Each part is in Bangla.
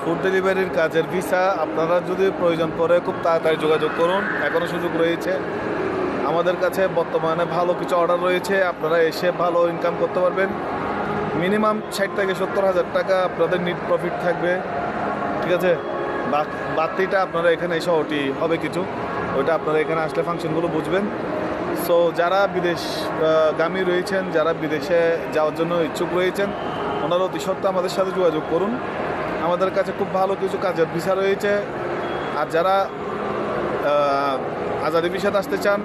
ফুড ডেলিভারির কাজের ভিসা আপনারা যদি প্রয়োজন পড়ে খুব তাড়াতাড়ি যোগাযোগ করুন, এখনও সুযোগ রয়েছে। আমাদের কাছে বর্তমানে ভালো কিছু অর্ডার রয়েছে, আপনারা এসে ভালো ইনকাম করতে পারবেন। মিনিমাম 60 থেকে 70 হাজার টাকা আপনাদের নিট প্রফিট থাকবে, ঠিক আছে। বাড়তিটা আপনারা এখানে এসে ওটি হবে কিছু, ওইটা আপনারা এখানে আসলে ফাংশনগুলো বুঝবেন। সো যারা বিদেশ গামী রয়েছেন, যারা বিদেশে যাওয়ার জন্য ইচ্ছুক রয়েছেন, ওনারা অতি সত্ত্বর আমাদের সাথে যোগাযোগ করুন। আমাদের কাছে খুব ভালো কিছু কাজের ভিসা রয়েছে। আর যারা আজাদি ভিসাতে আসতে চান,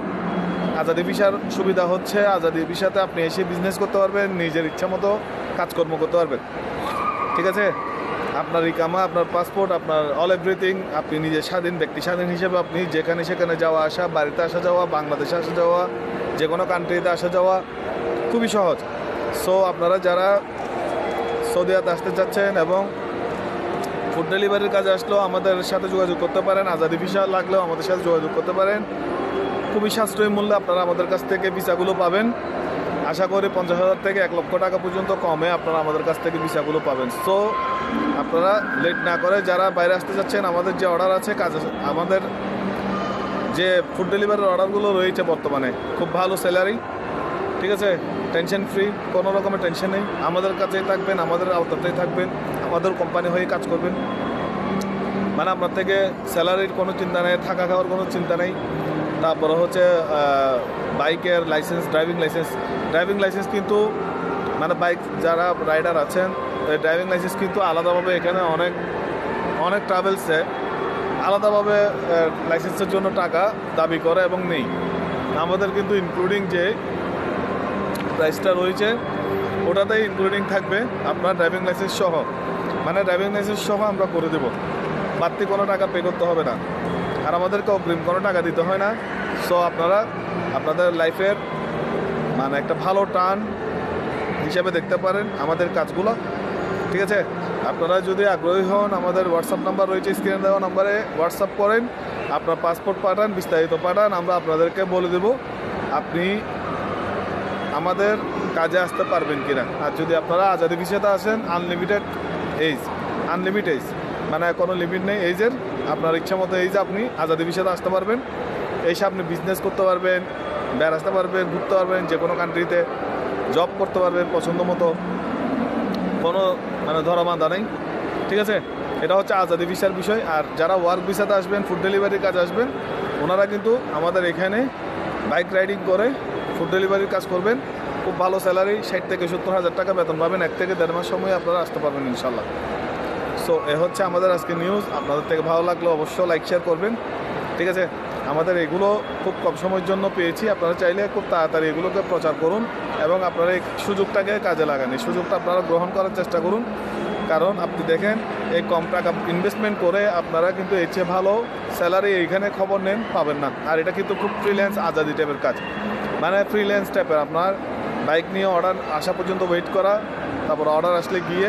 আজাদি ভিসার সুবিধা হচ্ছে আজাদি ভিসাতে আপনি এসে বিজনেস করতে পারবেন, নিজের ইচ্ছা মতো কাজকর্ম করতে পারবেন, ঠিক আছে। আপনার ইকামা, আপনার পাসপোর্ট, আপনার অল এভরিথিং, আপনি নিজের স্বাধীন ব্যক্তি স্বাধীন হিসেবে আপনি যেখানে সেখানে যাওয়া আসা, বাড়িতে আসা যাওয়া, বাংলাদেশে আসা যাওয়া, যে কোনো কান্ট্রিতে আসা যাওয়া খুবই সহজ। সো আপনারা যারা সৌদি আরব আসতে চাচ্ছেন এবং ফুড ডেলিভারির কাজে আসলেও আমাদের সাথে যোগাযোগ করতে পারেন, আজাদি ভিসা লাগলেও আমাদের সাথে যোগাযোগ করতে পারেন। খুবই সাশ্রয়ী মূল্যে আপনারা আমাদের কাছ থেকে ভিসাগুলো পাবেন। আশা করি 50,000 থেকে 1,00,000 টাকা পর্যন্ত কমে আপনারা আমাদের কাছ থেকে ভিসাগুলো পাবেন। সো আপনারা লেট না করে যারা বাইরে আসতে চাচ্ছেন, আমাদের যে অর্ডার আছে কাজ, আমাদের যে ফুড ডেলিভারির অর্ডারগুলো রয়েছে বর্তমানে খুব ভালো স্যালারি, ঠিক আছে, টেনশন ফ্রি, কোনো রকমের টেনশন নেই। আমাদের কাছেই থাকবেন, আমাদের আওতাতেই থাকবেন, আমাদের কোম্পানি হয়ে কাজ করবেন। মানে আপনার থেকে স্যালারির কোনো চিন্তা নেই, থাকা খাওয়ার কোনো চিন্তা নেই। তারপরে হচ্ছে বাইকের লাইসেন্স, ড্রাইভিং লাইসেন্স কিন্তু মানে বাইক যারা রাইডার আছেন, ড্রাইভিং লাইসেন্স কিন্তু আলাদাভাবে এখানে অনেক ট্রাভেলসে আলাদাভাবে লাইসেন্সের জন্য টাকা দাবি করে এবং নেই। আমাদের কিন্তু ইনক্লুডিং যে প্রাইসটা রয়েছে ওটাতেই ইনক্লুডিং থাকবে আপনার ড্রাইভিং লাইসেন্স সহ, মানে ড্রাইভিং লাইসেন্স সহ আমরা করে দেবো, বাড়তি কোনো টাকা পে করতে হবে না, আর আমাদেরকে অগ্রিম কোনো টাকা দিতে হয় না। সো আপনারা আপনাদের লাইফের মানে একটা ভালো টার্ন হিসেবে দেখতে পারেন আমাদের কাজগুলো, ঠিক আছে। আপনারা যদি আগ্রহী হন, আমাদের হোয়াটসঅ্যাপ নাম্বার রয়েছে, স্ক্রিনে দেওয়া নাম্বারে হোয়াটসঅ্যাপ করেন, আপনার পাসপোর্ট পাঠান, বিস্তারিত পাঠান, আমরা আপনাদেরকে বলে দেব আপনি আমাদের কাজে আসতে পারবেন কিনা। আর যদি আপনারা আজাদি ভিসাতে আসেন, আনলিমিটেড এজ, মানে কোনো লিমিট নেই এইজের, আপনার ইচ্ছা মতো এইজে আপনি আজাদি ভিসাতে আসতে পারবেন। এসে আপনি বিজনেস করতে পারবেন, বেড়াতে পারবেন, ঘুরতে পারবেন, যে কোনো কান্ট্রিতে জব করতে পারবেন পছন্দ মতো, কোনো মানে ধরা বাঁধা নেই, ঠিক আছে। এটা হচ্ছে আজাদি ভিসার বিষয়। আর যারা ওয়ার্ক ভিসাতে আসবেন, ফুড ডেলিভারির কাজ আসবেন, ওনারা কিন্তু আমাদের এখানে বাইক রাইডিং করে ফুড ডেলিভারির কাজ করবেন। খুব ভালো স্যালারি, 60 থেকে 70 হাজার টাকা বেতন পাবেন। 1 থেকে 1.5 মাস সময় আপনারা আসতে পারবেন ইনশাল্লাহ। সো এ হচ্ছে আমাদের আজকে নিউজ। আপনাদের থেকে ভালো লাগলে অবশ্যই লাইক শেয়ার করবেন, ঠিক আছে। আমাদের এগুলো খুব কম সময়ের জন্য পেয়েছি, আপনারা চাইলে খুব তাড়াতাড়ি এগুলোকে প্রচার করুন এবং আপনারা এই সুযোগটাকে কাজে লাগান, এই সুযোগটা আপনারা গ্রহণ করার চেষ্টা করুন। কারণ আপনি দেখেন এই কম টাকা ইনভেস্টমেন্ট করে আপনারা কিন্তু এর চেয়ে ভালো স্যালারি এইখানে খবর নেন পাবেন না। আর এটা কিন্তু খুব ফ্রিল্যান্স আজাদি টাইপের কাজ, মানে ফ্রিল্যান্স টাইপের। আপনার বাইক নিয়ে অর্ডার আসা পর্যন্ত ওয়েট করা, তারপর অর্ডার আসলে গিয়ে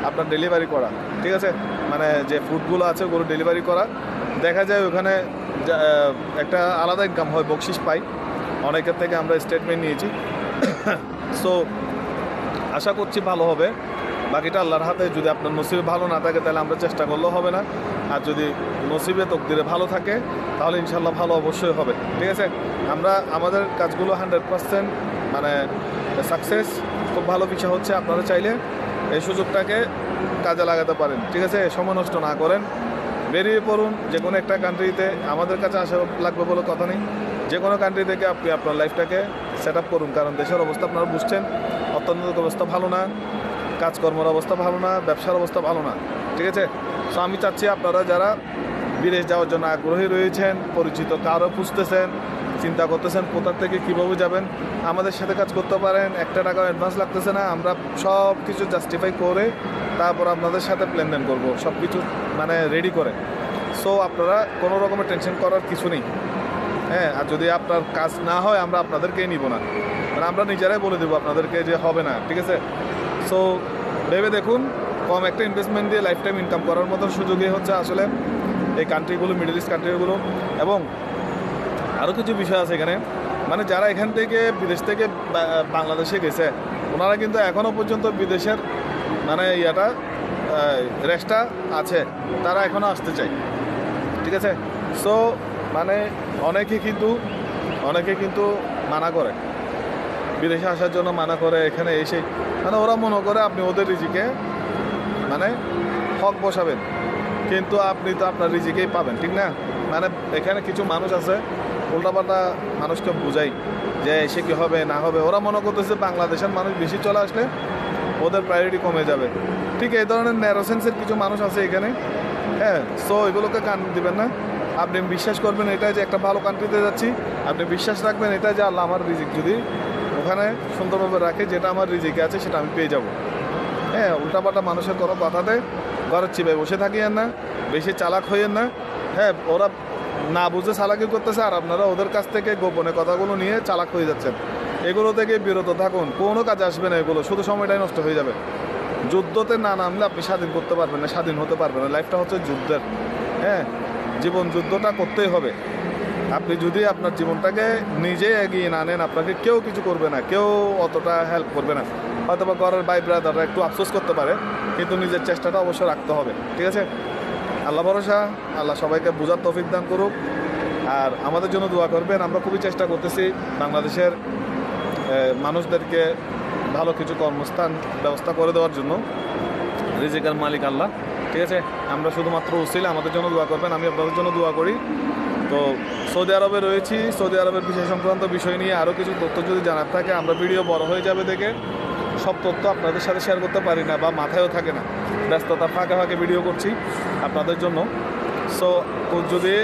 আপনার ডেলিভারি করা, ঠিক আছে। মানে যে ফুডগুলো আছে ওগুলো ডেলিভারি করা, দেখা যায় ওখানে একটা আলাদা ইনকাম হয়, বকশিস পাই অনেকের থেকে, আমরা স্টেটমেন্ট নিয়েছি। সো আশা করছি ভালো হবে, বাকিটা আল্লাহর হাতে। যদি আপনার নসিবে ভালো না থাকে তাহলে আমরা চেষ্টা করলেও হবে না, আর যদি নসিবে তকদিরে ভালো থাকে তাহলে ইনশাল্লাহ ভালো অবশ্যই হবে, ঠিক আছে। আমরা আমাদের কাজগুলো 100% মানে সাকসেস, খুব ভালো বিষয় হচ্ছে। আপনারা চাইলে এই সুযোগটাকে কাজে লাগাতে পারেন, ঠিক আছে। সময় নষ্ট না করেন, বেরিয়ে পড়ুন যে কোনো একটা কান্ট্রিতে। আমাদের কাছে আসা লাগবে বলে কথা নেই, যে কোনো কান্ট্রি থেকে আপনি আপনার লাইফটাকে সেট আপ করুন। কারণ দেশের অবস্থা আপনারা বুঝছেন, অর্থনৈতিক অবস্থা ভালো না, কাজকর্মের অবস্থা ভালো না, ব্যবসার অবস্থা ভালো না, ঠিক আছে। সো আমি চাচ্ছি আপনারা যারা বিদেশ যাওয়ার জন্য আগ্রহী রয়েছেন, পরিচিত কারো খুঁজতেছেন, চিন্তা করতেছেন কোথা থেকে কীভাবে যাবেন, আমাদের সাথে কাজ করতে পারেন। 1 টাকাও অ্যাডভান্স লাগতেছে না, আমরা সব কিছু জাস্টিফাই করে তারপর আপনাদের সাথে প্ল্যান করব, সব কিছু মানে রেডি করে। সো আপনারা কোনো রকমের টেনশন করার কিছু নেই, হ্যাঁ। আর যদি আপনার কাজ না হয় আমরা আপনাদেরকেই নিব না, মানে আমরা নিজেরাই বলে দেবো আপনাদেরকে যে হবে না, ঠিক আছে। সো ভেবে দেখুন, কম একটা ইনভেস্টমেন্ট দিয়ে লাইফ টাইম ইনকাম করার মতো সুযোগই হচ্ছে আসলে এই কান্ট্রিগুলো, মিডল ইস্ট কান্ট্রিগুলো। এবং আরও কিছু বিষয় আছে এখানে, মানে যারা এখান থেকে বিদেশ থেকে বাংলাদেশে গেছে ওনারা কিন্তু এখনও পর্যন্ত বিদেশের মানে রেস্টটা আছে, তারা এখনও আসতে চায়। ঠিক আছে, সো মানে অনেকে কিন্তু মানা করে, বিদেশে আসার জন্য মানা করে, এখানে এসে মানে ওরা মনে করে আপনি ওদের রিজিকে মানে হক বসাবেন, কিন্তু আপনি তো আপনার রিজিকেই পাবেন, ঠিক না? মানে এখানে কিছু মানুষ আছে উল্টাপাল্টা মানুষকে বুঝাই যে এসে কি হবে না হবে, ওরা মনে করতেছে বাংলাদেশের মানুষ বেশি চলে আসলে ওদের প্রায়োরিটি কমে যাবে। ঠিক এই ধরনের ন্যারো সেন্সের কিছু মানুষ আছে এখানে। হ্যাঁ, সো এগুলোকে কান দিবেন না। আপনি বিশ্বাস করবেন এটা যে একটা ভালো কান্ট্রিতে যাচ্ছি, আপনি বিশ্বাস রাখবেন এটা যে আল্লাহ আমার রিজিক যদি ওখানে সুন্দরভাবে রাখে, যেটা আমার রিজিকে আছে সেটা আমি পেয়ে যাব। হ্যাঁ, উল্টাপাল্টা মানুষের কোনো কথাতে ঘরের চিপায় বসে থাকিয়েন না, বেশি চালাক হইয়েন না। হ্যাঁ, ওরা না বুঝে চালাকি করতেছে আর আপনারা ওদের কাছ থেকে গোপনে কথাগুলো নিয়ে চালাক হয়ে যাচ্ছেন। এগুলো থেকে বিরত থাকুন, কোনো কাজে আসবে না এগুলো, শুধু সময়টাই নষ্ট হয়ে যাবে। যুদ্ধতে না নামলে আপনি স্বাধীন করতে পারবেন না, স্বাধীন হতে পারবেন না। লাইফটা হচ্ছে যুদ্ধের। হ্যাঁ, জীবন যুদ্ধটা করতেই হবে। আপনি যদি আপনার জীবনটাকে নিজে এগিয়ে না নেন, আপনাকে কেউ কিছু করবে না, কেউ অতটা হেল্প করবে না। হয়তো বা ঘরের ভাই ব্রাদাররা একটু আফসোস করতে পারে, কিন্তু নিজের চেষ্টাটা অবশ্যই রাখতে হবে। ঠিক আছে, আল্লাহ ভরসা, আল্লাহ সবাইকে বোঝার তৌফিক দান করুক। আর আমাদের জন্য দোয়া করবেন। আমরা খুবই চেষ্টা করতেছি বাংলাদেশের মানুষদেরকে ভালো কিছু কর্মস্থান ব্যবস্থা করে দেওয়ার জন্য। রিজিকের মালিক আল্লাহ। ঠিক আছে, আমরা শুধুমাত্র উসিলা, আমাদের জন্য দোয়া করবেন, আমি আপনাদের জন্য দোয়া করি। তো সৌদি আরবে রয়েছি, সৌদি আরবের বিষয় সংক্রান্ত বিষয় নিয়ে আরও কিছু তথ্য যদি জানার থাকে, আমরা ভিডিও বড় হয়ে যাবে দেখে সব তথ্য আপনাদের সাথে শেয়ার করতে পারি না বা মাথায়ও থাকে না, ব্যস্ততার ফাঁকে ফাঁকে ভিডিও করছি আপনাদের জন্য। সো যদি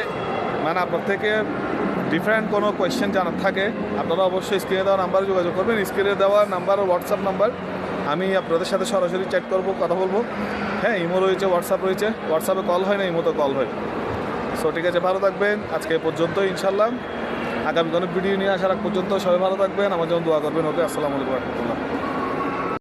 মানে আপনার থেকে ডিফারেন্ট কোনো কোয়েশ্চেন জানার থাকে, আপনারা অবশ্যই স্ক্রিনে দেওয়া নাম্বারে যোগাযোগ করবেন। স্ক্রিনে দেওয়া নাম্বার হোয়াটসঅ্যাপ নাম্বার, আমি আপনাদের সাথে সরাসরি চ্যাট করবো, কথা বলবো। হ্যাঁ, ইমো রয়েছে, হোয়াটসঅ্যাপ রয়েছে। হোয়াটসঅ্যাপে কল হয় না, ইমোতে কল হয়। সো ঠিক আছে, ভালো থাকবেন। আজকে এ পর্যন্ত, ইনশাল্লাহ আগামী কোনো ভিডিও নিয়ে আসার আগ পর্যন্ত সবাই ভালো থাকবেন, আমার জন্য দোয়া করবেন। ওকে, আসসালামু আলাইকুম রহমতুল্লাহ।